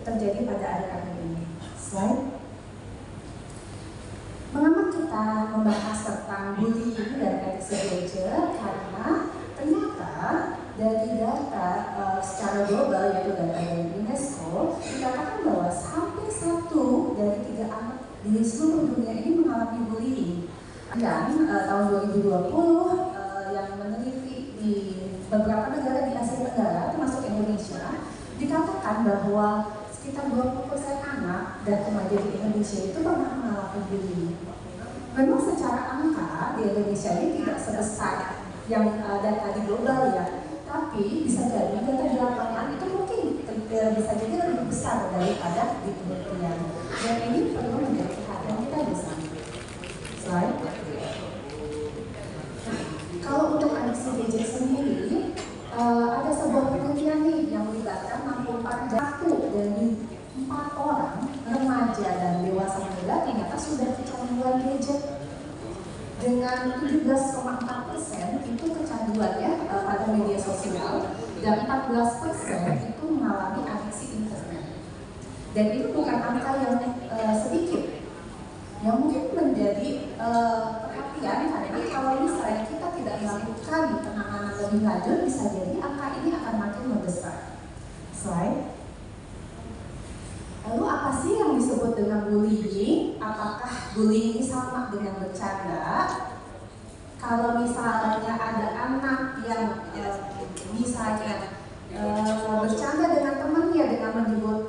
terjadi pada adik-adik ini. Slide. Mengapa kita membahas tentang bullying dan exposure? Karena ternyata dari data secara global, yaitu data dari UNESCO, dikatakan bahwa hampir 1 dari 3 anak di seluruh dunia ini mengalami bullying. Dan tahun 2020 yang meneliti di beberapa negara di Asia Tenggara, termasuk Indonesia, dikatakan bahwa sekitar 20% anak dan remaja di Indonesia itu pernah mengalami bullying. Memang secara angka di Indonesia ini tidak sebesar yang data di global ya, tapi bisa jadi data di lapangan itu mungkin bisa jadi lebih besar daripada di penelitian. Dan ini perlu menjadi perhatian kita di sana. Slide. Kalau untuk ADCBJ sendiri, ada sebuah penelitian nih yang melibatkan 64 dari 4 orang remaja dan dewasa muda ternyata sudah kecanduan gadget. Dengan 17,4% itu kecanduan ya pada media sosial, dan 14% itu mengalami adiksi internet. Dan itu bukan angka yang sedikit, yang mungkin menjadi perhatian karena kalau misalnya kita tidak melakukan penanganan lebih lanjut, bisa jadi angka ini akan makin membesar. Slide. Lalu apa sih yang disebut dengan bullying? Apakah bullying ini sama dengan bercanda? Kalau misalnya ada anak yang misalnya bercanda dengan temannya dengan menyebut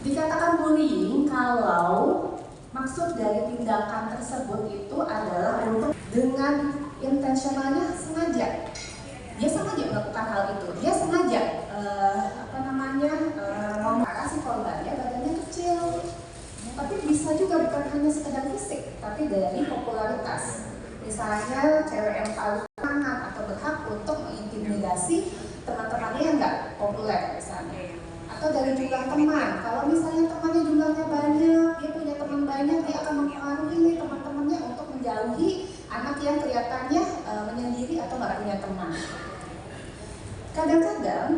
dikatakan bullying kalau maksud dari tindakan tersebut itu adalah untuk dengan intensionalnya sengaja. Dia sengaja melakukan hal itu. Dia sengaja si korbannya badannya kecil. Tapi bisa juga bukan hanya sekedar fisik, tapi dari popularitas. Misalnya cewek yang paling hangat atau berhak untuk mengintimidasi teman-temannya yang nggak populer misalnya. Atau dari jumlah teman. Kalau misalnya temannya jumlahnya banyak, dia punya teman banyak, dia akan mempengaruhi teman-temannya untuk menjauhi anak yang kelihatannya menyendiri atau nggak punya teman. Kadang-kadang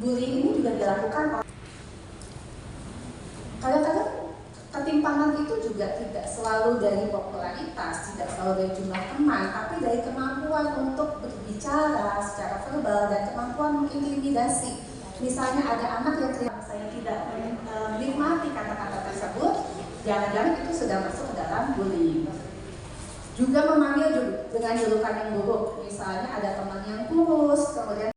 bullying ini juga dilakukan. Kadang-kadang ketimpangan itu juga tidak selalu dari popularitas, tidak selalu dari jumlah teman, tapi dari kemampuan untuk berbicara secara verbal dan kemampuan mengintimidasi. Misalnya ada anak yang saya tidak menikmati kata-kata tersebut, jangan-jangan itu sudah masuk ke dalam bullying. Juga memanggil dengan julukan yang buruk, misalnya ada teman yang kurus, kemudian